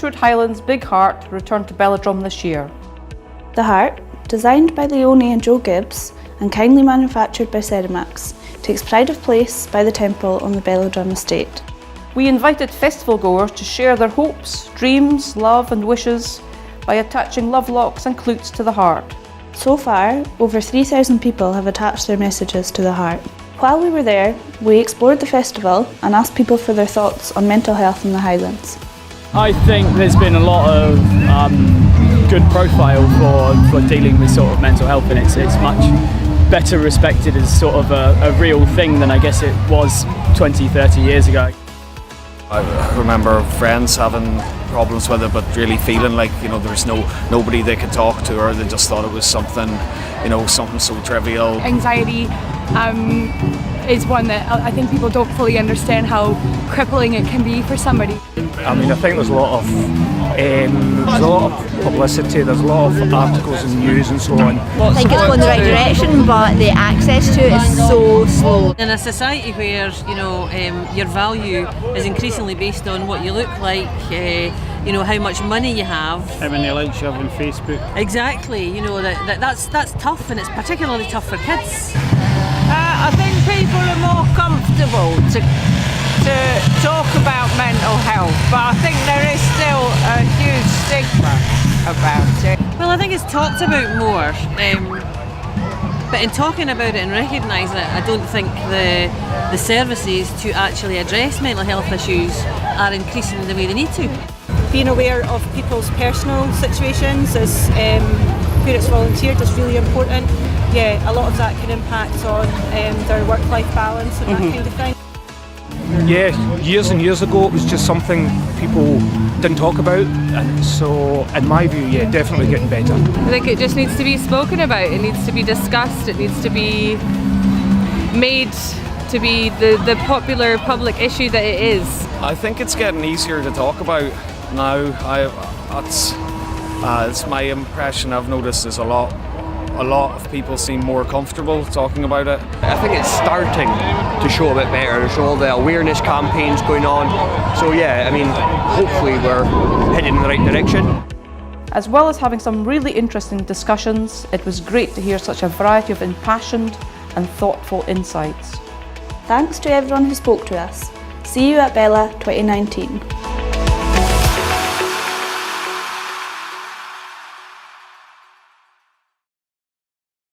Birchwood Highland's Big Heart returned to Belladrum this year. The Heart, designed by Leonie and Joe Gibbs and kindly manufactured by Ceramax, takes pride of place by the temple on the Belladrum estate. We invited festival goers to share their hopes, dreams, love and wishes by attaching love locks and cloots to the heart. So far, over 3,000 people have attached their messages to the heart. While we were there, we explored the festival and asked people for their thoughts on mental health in the Highlands. I think there's been a lot of good profile for dealing with sort of mental health, and it's much better respected as sort of a real thing than I guess it was 20, 30 years ago. I remember friends having problems with it, but really feeling like, you know, there was nobody they could talk to, or they just thought it was something, you know, something so trivial. Anxiety is one that I think people don't fully understand how crippling it can be for somebody. I mean, I think there's a lot of publicity, there's a lot of articles and news and so on. I think it's going the right direction, but the access to it is so slow. In a society where, you know, your value is increasingly based on what you look like, you know, how much money you have. How many likes you have on Facebook. Exactly, you know, that's tough, and it's particularly tough for kids. I think people are more comfortable to talk about mental health, but I think there is still a huge stigma about it. Well, I think it's talked about more, but in talking about it and recognising it, I don't think the services to actually address mental health issues are increasing the way they need to. Being aware of people's personal situations as where it's volunteered is really important. Yeah, a lot of that can impact on their work-life balance and that kind of thing. Yeah, years and years ago it was just something people didn't talk about, and so in my view, yeah, definitely getting better. I think it just needs to be spoken about, it needs to be discussed, it needs to be made to be the popular public issue that it is. I think it's getting easier to talk about now. It's my impression. I've noticed there's a lot of people seem more comfortable talking about it. I think it's starting to show a bit better. There's all the awareness campaigns going on. So yeah, I mean, hopefully we're heading in the right direction. As well as having some really interesting discussions, it was great to hear such a variety of impassioned and thoughtful insights. Thanks to everyone who spoke to us. See you at Bella 2019.